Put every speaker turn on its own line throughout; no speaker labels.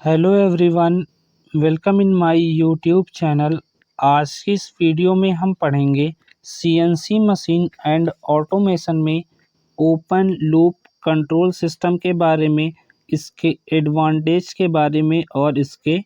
Hello everyone, welcome in my YouTube channel. आज की इस वीडियो में हम पढ़ेंगे सीएनसी मशीन एंड ऑटोमेशन में ओपन लूप कंट्रोल सिस्टम के बारे में, इसके एडवांटेज के बारे में और इसके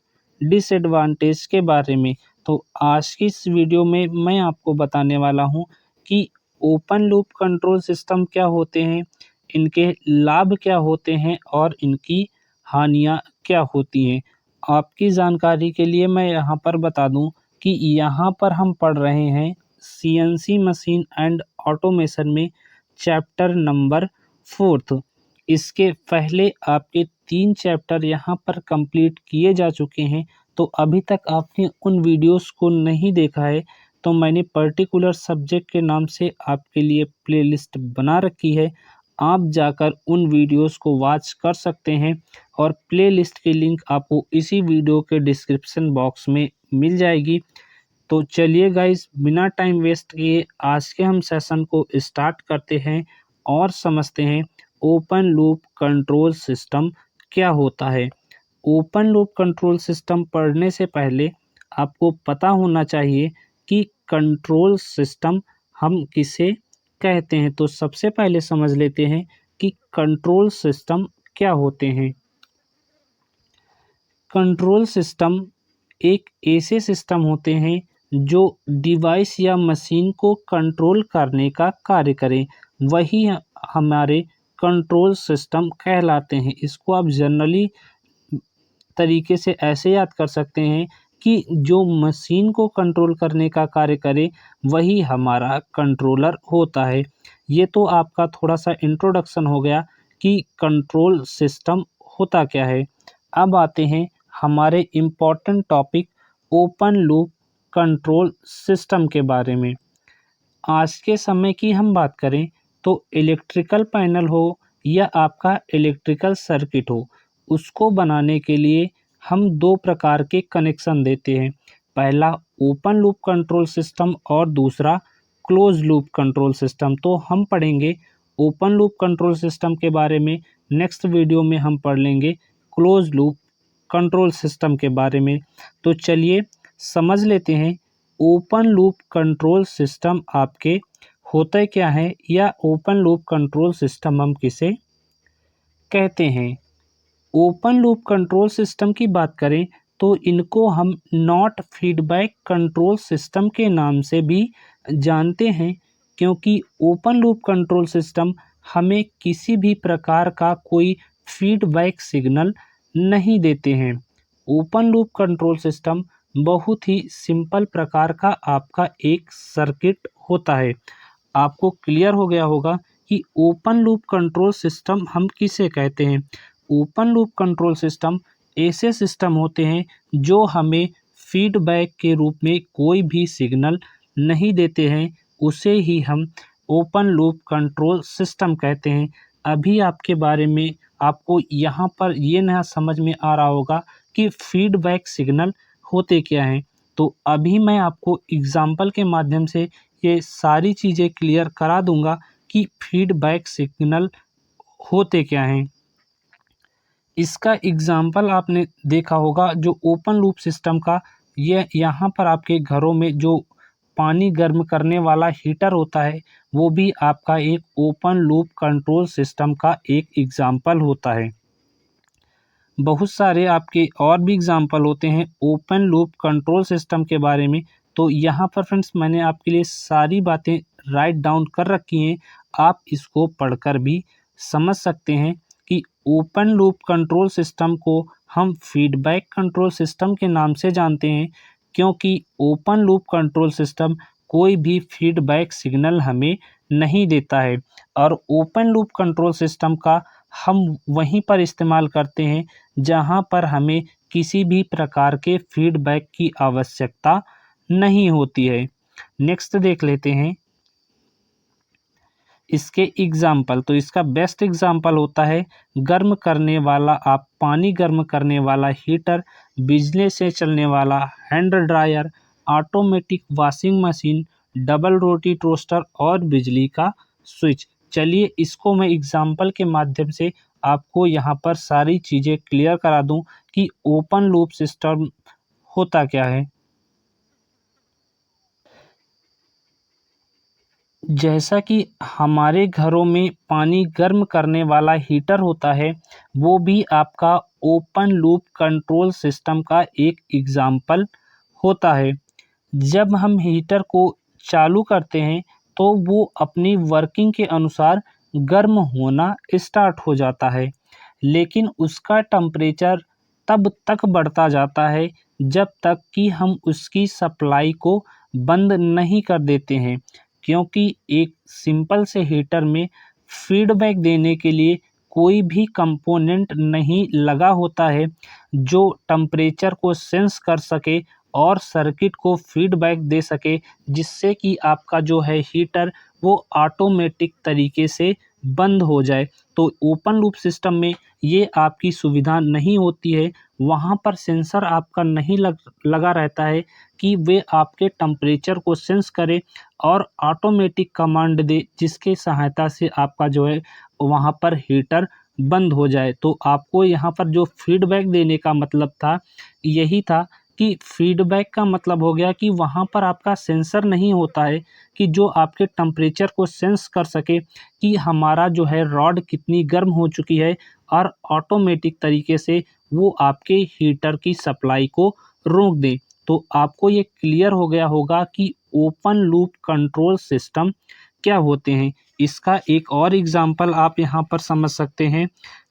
डिसएडवांटेज के बारे में। तो आज की इस वीडियो में मैं आपको बताने वाला हूं कि ओपन लूप कंट्रोल सिस्टम क्या होते हैं, इनके लाभ क्या होते हैं और इनकी हानियाँ क्या होती हैं। आपकी जानकारी के लिए मैं यहाँ पर बता दूँ कि यहाँ पर हम पढ़ रहे हैं सीएनसी मशीन एंड ऑटोमेशन में चैप्टर नंबर 4। इसके पहले आपके 3 चैप्टर यहाँ पर कंप्लीट किए जा चुके हैं। तो अभी तक आपने उन वीडियोस को नहीं देखा है तो मैंने पर्टिकुलर सब्जेक्ट के नाम से आपके लिए प्लेलिस्ट बना रखी है। आप जाकर उन वीडियोस को वॉच कर सकते हैं और प्लेलिस्ट की लिंक आपको इसी वीडियो के डिस्क्रिप्शन बॉक्स में मिल जाएगी। तो चलिए गाइस, बिना टाइम वेस्ट किए आज के हम सेशन को स्टार्ट करते हैं और समझते हैं ओपन लूप कंट्रोल सिस्टम क्या होता है। ओपन लूप कंट्रोल सिस्टम पढ़ने से पहले आपको पता होना चाहिए कि कंट्रोल सिस्टम हम किसे कहते हैं। तो सबसे पहले समझ लेते हैं कि कंट्रोल सिस्टम क्या होते हैं। कंट्रोल सिस्टम एक ऐसे सिस्टम होते हैं जो डिवाइस या मशीन को कंट्रोल करने का कार्य करें, वही हमारे कंट्रोल सिस्टम कहलाते हैं। इसको आप जनरली तरीके से ऐसे याद कर सकते हैं कि जो मशीन को कंट्रोल करने का कार्य करे वही हमारा कंट्रोलर होता है। ये तो आपका थोड़ा सा इंट्रोडक्शन हो गया कि कंट्रोल सिस्टम होता क्या है। अब आते हैं हमारे important topic open loop control system के बारे में। आज के समय की हम बात करें तो इलेक्ट्रिकल पैनल हो या आपका इलेक्ट्रिकल सर्किट हो, उसको बनाने के लिए हम 2 प्रकार के कनेक्शन देते हैं। पहला ओपन लूप कंट्रोल सिस्टम और दूसरा क्लोज लूप कंट्रोल सिस्टम। तो हम पढ़ेंगे ओपन लूप कंट्रोल सिस्टम के बारे में, नेक्स्ट वीडियो में हम पढ़ लेंगे क्लोज लूप कंट्रोल सिस्टम के बारे में। तो चलिए समझ लेते हैं ओपन लूप कंट्रोल सिस्टम आपके होते क्या है या ओपन लूप कंट्रोल सिस्टम हम किसे कहते हैं। ओपन लूप कंट्रोल सिस्टम की बात करें तो इनको हम नॉट फीडबैक कंट्रोल सिस्टम के नाम से भी जानते हैं, क्योंकि ओपन लूप कंट्रोल सिस्टम हमें किसी भी प्रकार का कोई फीडबैक सिग्नल नहीं देते हैं। ओपन लूप कंट्रोल सिस्टम बहुत ही सिंपल प्रकार का आपका एक सर्किट होता है। आपको क्लियर हो गया होगा कि ओपन लूप कंट्रोल सिस्टम हम किसे कहते हैं। ओपन लूप कंट्रोल सिस्टम ऐसे सिस्टम होते हैं जो हमें फीडबैक के रूप में कोई भी सिग्नल नहीं देते हैं, उसे ही हम ओपन लूप कंट्रोल सिस्टम कहते हैं। अभी आपके बारे में आपको यहाँ पर ये नया समझ में आ रहा होगा कि फीडबैक सिग्नल होते क्या हैं। तो अभी मैं आपको एग्जाम्पल के माध्यम से ये सारी चीज़ें क्लियर करा दूंगा कि फीडबैक सिग्नल होते क्या हैं। इसका एग्जाम्पल आपने देखा होगा जो ओपन लूप सिस्टम का, ये यहाँ पर आपके घरों में जो पानी गर्म करने वाला हीटर होता है वो भी आपका एक ओपन लूप कंट्रोल सिस्टम का एक एग्जाम्पल होता है। बहुत सारे आपके और भी एग्जाम्पल होते हैं ओपन लूप कंट्रोल सिस्टम के बारे में। तो यहाँ पर फ्रेंड्स मैंने आपके लिए सारी बातें राइट डाउन कर रखी हैं, आप इसको पढ़कर भी समझ सकते हैं कि ओपन लूप कंट्रोल सिस्टम को हम फीडबैक कंट्रोल सिस्टम के नाम से जानते हैं, क्योंकि ओपन लूप कंट्रोल सिस्टम कोई भी फीडबैक सिग्नल हमें नहीं देता है। और ओपन लूप कंट्रोल सिस्टम का हम वहीं पर इस्तेमाल करते हैं जहां पर हमें किसी भी प्रकार के फीडबैक की आवश्यकता नहीं होती है। नेक्स्ट देख लेते हैं इसके एग्जाम्पल। तो इसका बेस्ट एग्जाम्पल होता है गर्म करने वाला, आप पानी गर्म करने वाला हीटर, बिजली से चलने वाला hand dryer, automatic washing machine, double रोटी टोस्टर और बिजली का स्विच। चलिए इसको मैं एग्जाम्पल के माध्यम से आपको यहाँ पर सारी चीज़ें क्लियर करा दूँ कि ओपन लूप सिस्टम होता क्या है। जैसा कि हमारे घरों में पानी गर्म करने वाला हीटर होता है, वो भी आपका ओपन लूप कंट्रोल सिस्टम का एक एग्ज़ाम्पल होता है। जब हम हीटर को चालू करते हैं, तो वो अपनी वर्किंग के अनुसार गर्म होना स्टार्ट हो जाता है, लेकिन उसका टेम्परेचर तब तक बढ़ता जाता है जब तक कि हम उसकी सप्लाई को बंद नहीं कर देते हैं, क्योंकि एक सिंपल से हीटर में फीडबैक देने के लिए कोई भी कंपोनेंट नहीं लगा होता है जो टेम्परेचर को सेंस कर सके और सर्किट को फीडबैक दे सके, जिससे कि आपका जो है हीटर वो ऑटोमेटिक तरीके से बंद हो जाए। तो ओपन लूप सिस्टम में ये आपकी सुविधा नहीं होती है। वहाँ पर सेंसर आपका नहीं लगा रहता है कि वे आपके टेम्परेचर को सेंस करे और ऑटोमेटिक कमांड दे, जिसके सहायता से आपका जो है वहाँ पर हीटर बंद हो जाए। तो आपको यहाँ पर जो फीडबैक देने का मतलब था, यही था कि फीडबैक का मतलब हो गया कि वहाँ पर आपका सेंसर नहीं होता है कि जो आपके टेम्परेचर को सेंस कर सके कि हमारा जो है रॉड कितनी गर्म हो चुकी है, और ऑटोमेटिक तरीके से वो आपके हीटर की सप्लाई को रोक दे। तो आपको ये क्लियर हो गया होगा कि ओपन लूप कंट्रोल सिस्टम क्या होते हैं। इसका एक और एग्ज़ाम्पल आप यहाँ पर समझ सकते हैं,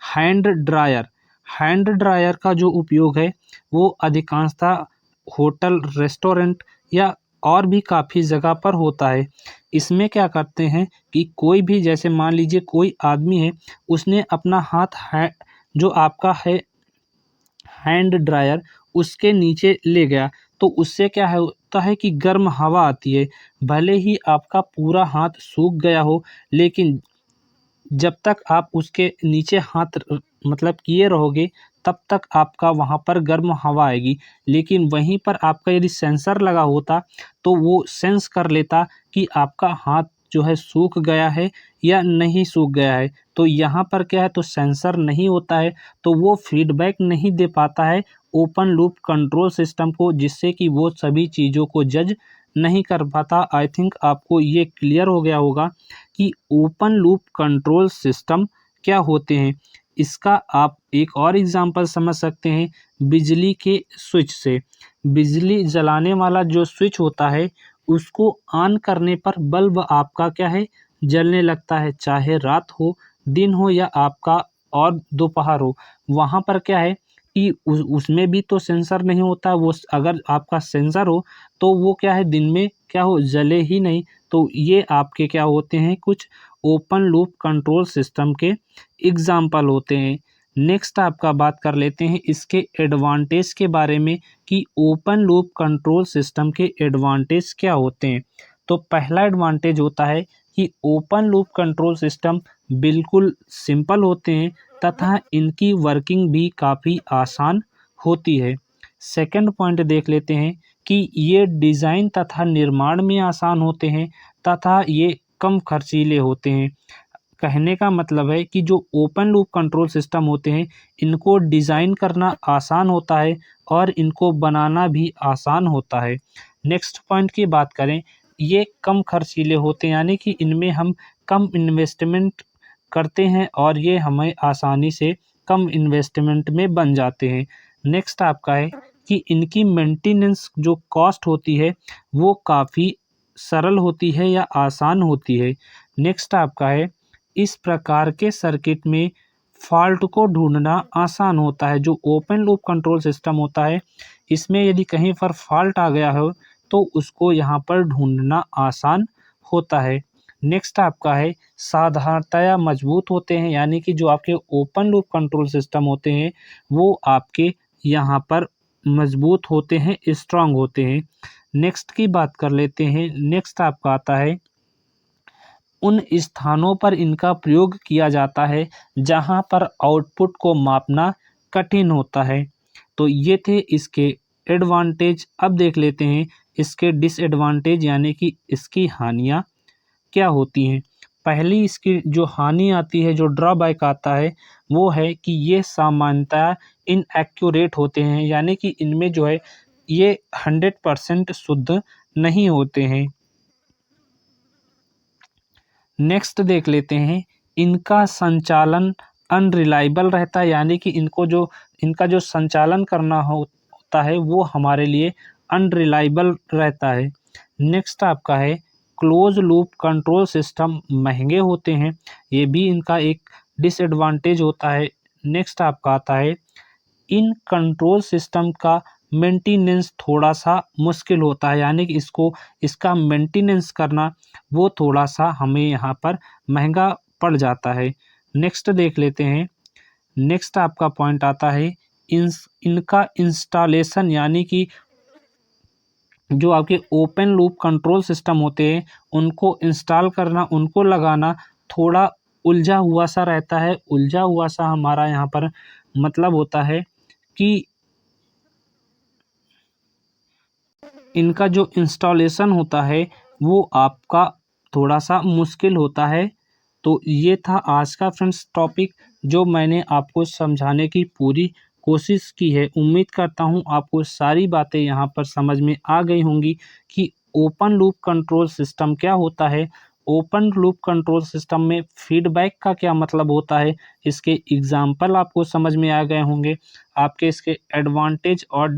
हैंड ड्रायर। हैंड ड्रायर का जो उपयोग है वो अधिकांशतः होटल, रेस्टोरेंट या और भी काफ़ी जगह पर होता है। इसमें क्या करते हैं कि कोई भी, जैसे मान लीजिए कोई आदमी है, उसने अपना हाथ है जो आपका है हैंड ड्रायर उसके नीचे ले गया, तो उससे क्या है होता है कि गर्म हवा आती है। भले ही आपका पूरा हाथ सूख गया हो, लेकिन जब तक आप उसके नीचे हाथ मतलब किए रहोगे, तब तक आपका वहाँ पर गर्म हवा आएगी। लेकिन वहीं पर आपका यदि सेंसर लगा होता, तो वो सेंस कर लेता कि आपका हाथ जो है सूख गया है या नहीं सूख गया है। तो यहाँ पर क्या है, तो सेंसर नहीं होता है, तो वो फीडबैक नहीं दे पाता है ओपन लूप कंट्रोल सिस्टम को, जिससे कि वो सभी चीज़ों को जज नहीं कर पाता। आई थिंक आपको ये क्लियर हो गया होगा कि ओपन लूप कंट्रोल सिस्टम क्या होते हैं। इसका आप एक और एग्ज़ाम्पल समझ सकते हैं बिजली के स्विच से। बिजली जलाने वाला जो स्विच होता है, उसको ऑन करने पर बल्ब आपका क्या है, जलने लगता है, चाहे रात हो, दिन हो या आपका और दोपहर हो। वहाँ पर क्या है कि उसमें भी तो सेंसर नहीं होता, वो अगर आपका सेंसर हो तो वो क्या है, दिन में क्या हो, जले ही नहीं। तो ये आपके क्या होते हैं, कुछ ओपन लूप कंट्रोल सिस्टम के एग्ज़ाम्पल होते हैं। नेक्स्ट आपका बात कर लेते हैं इसके एडवांटेज के बारे में कि ओपन लूप कंट्रोल सिस्टम के एडवांटेज क्या होते हैं। तो पहला एडवांटेज होता है कि ओपन लूप कंट्रोल सिस्टम बिल्कुल सिंपल होते हैं तथा इनकी वर्किंग भी काफ़ी आसान होती है। सेकंड पॉइंट देख लेते हैं कि ये डिज़ाइन तथा निर्माण में आसान होते हैं तथा ये कम खर्चीले होते हैं। कहने का मतलब है कि जो ओपन लूप कंट्रोल सिस्टम होते हैं, इनको डिज़ाइन करना आसान होता है और इनको बनाना भी आसान होता है। नेक्स्ट पॉइंट की बात करें, ये कम खर्चीले होते हैं, यानी कि इनमें हम कम इन्वेस्टमेंट करते हैं और ये हमें आसानी से कम इन्वेस्टमेंट में बन जाते हैं। नेक्स्ट आपका है कि इनकी मेंटेनेंस जो कॉस्ट होती है, वो काफ़ी सरल होती है या आसान होती है। नेक्स्ट आपका है, इस प्रकार के सर्किट में फ़ॉल्ट को ढूँढना आसान होता है। जो ओपन लूप कंट्रोल सिस्टम होता है, इसमें यदि कहीं पर फ़ॉल्ट आ गया हो, तो उसको यहाँ पर ढूँढना आसान होता है। नेक्स्ट आपका है, साधारणतया मजबूत होते हैं, यानी कि जो आपके ओपन लूप कंट्रोल सिस्टम होते हैं, वो आपके यहाँ पर मजबूत होते हैं, स्ट्रॉन्ग होते हैं। नेक्स्ट की बात कर लेते हैं। नेक्स्ट आपका आता है, उन स्थानों पर इनका प्रयोग किया जाता है जहाँ पर आउटपुट को मापना कठिन होता है। तो ये थे इसके एडवांटेज। अब देख लेते हैं इसके डिसएडवांटेज, यानी कि इसकी हानियाँ क्या होती हैं। पहली इसकी जो हानि आती है, जो ड्रॉबैक आता है, वो है कि ये सामान्यतः इनएक्यूरेट होते हैं, यानी कि इनमें जो है ये 100% शुद्ध नहीं होते हैं। नेक्स्ट देख लेते हैं, इनका संचालन अनरिलायबल रहता है, यानी कि इनका जो संचालन करना होता है वो हमारे लिए अनरिलायबल रहता है। नेक्स्ट आपका है क्लोज लूप कंट्रोल सिस्टम महंगे होते हैं, ये भी इनका एक डिसएडवांटेज होता है। नेक्स्ट आपका आता है इन कंट्रोल सिस्टम का मेंटेनेंस थोड़ा सा मुश्किल होता है, यानी कि इसका मेंटेनेंस करना वो थोड़ा सा हमें यहाँ पर महंगा पड़ जाता है। नेक्स्ट देख लेते हैं, नेक्स्ट आपका पॉइंट आता है इनका इंस्टॉलेशन, यानी कि जो आपके ओपन लूप कंट्रोल सिस्टम होते हैं उनको इंस्टॉल करना, उनको लगाना थोड़ा उलझा हुआ सा रहता है। उलझा हुआ सा हमारा यहाँ पर मतलब होता है कि इनका जो इंस्टॉलेशन होता है वो आपका थोड़ा सा मुश्किल होता है। तो ये था आज का फ्रेंड्स टॉपिक, जो मैंने आपको समझाने की पूरी कोशिश की है। उम्मीद करता हूँ आपको सारी बातें यहाँ पर समझ में आ गई होंगी कि ओपन लूप कंट्रोल सिस्टम क्या होता है, ओपन लूप कंट्रोल सिस्टम में फीडबैक का क्या मतलब होता है, इसके एग्जाम्पल आपको समझ में आ गए होंगे। आपके इसके एडवांटेज और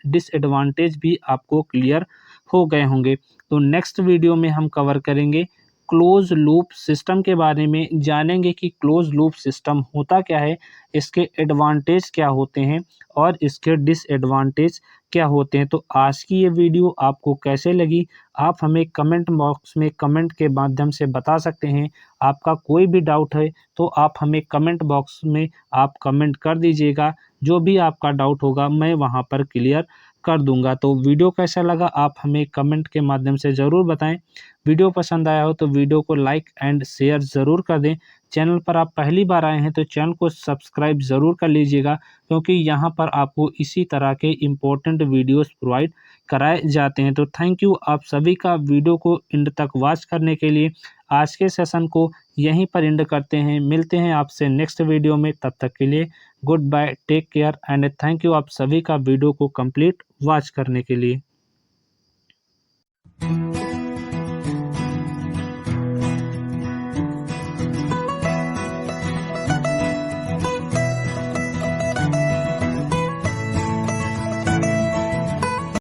डिसएडवांटेज भी आपको क्लियर हो गए होंगे। तो नेक्स्ट वीडियो में हम कवर करेंगे क्लोज लूप सिस्टम के बारे में, जानेंगे कि क्लोज लूप सिस्टम होता क्या है, इसके एडवांटेज क्या होते हैं और इसके डिसएडवांटेज क्या होते हैं। तो आज की ये वीडियो आपको कैसे लगी, आप हमें कमेंट बॉक्स में कमेंट के माध्यम से बता सकते हैं। आपका कोई भी डाउट है तो आप हमें कमेंट बॉक्स में आप कमेंट कर दीजिएगा, जो भी आपका डाउट होगा मैं वहाँ पर क्लियर कर दूंगा। तो वीडियो कैसा लगा आप हमें कमेंट के माध्यम से ज़रूर बताएं। वीडियो पसंद आया हो तो वीडियो को लाइक एंड शेयर ज़रूर कर दें। चैनल पर आप पहली बार आए हैं तो चैनल को सब्सक्राइब ज़रूर कर लीजिएगा, क्योंकि यहाँ पर आपको इसी तरह के इम्पोर्टेंट वीडियोस प्रोवाइड कराए जाते हैं। तो थैंक यू आप सभी का वीडियो को एंड तक वॉच करने के लिए। आज के सेशन को यहीं पर एंड करते हैं, मिलते हैं आपसे नेक्स्ट वीडियो में। तब तक के लिए goodbye, take care and thank you आप सभी का वीडियो को कंप्लीट वॉच करने के लिए।